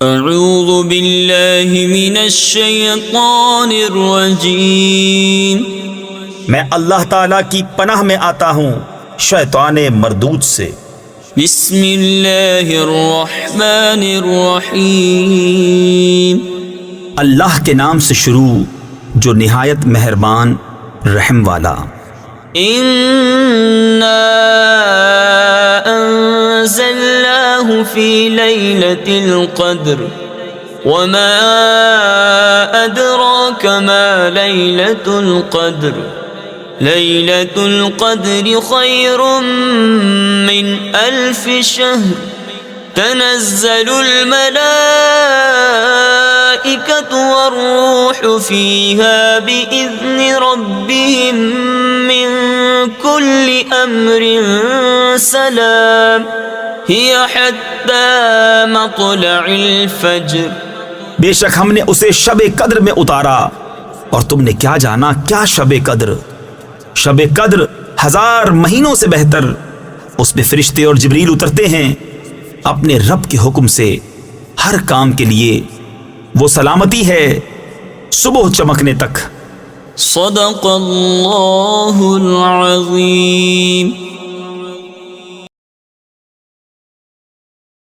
اعوذ باللہ من الشیطان الرجیم، میں اللہ تعالیٰ کی پناہ میں آتا ہوں شیطان مردود سے۔ بسم اللہ الرحمن الرحیم، اللہ کے نام سے شروع جو نہایت مہربان رحم والا۔ انا انزلناه في ليلة القدر وما أدراك ما ليلة القدر ليلة القدر خير من 1000 شهر تنزل الملائكة والروح فيها بإذن ربهم من كل أمر سلام هي حتى مطلع الفجر۔ بے شک ہم نے اسے شب قدر میں اتارا، اور تم نے کیا جانا کیا شب قدر؟ شب قدر 1000 مہینوں سے بہتر۔ اس میں فرشتے اور جبریل اترتے ہیں اپنے رب کے حکم سے ہر کام کے لیے، وہ سلامتی ہے صبح چمکنے تک۔ صدق اللہ العظیم۔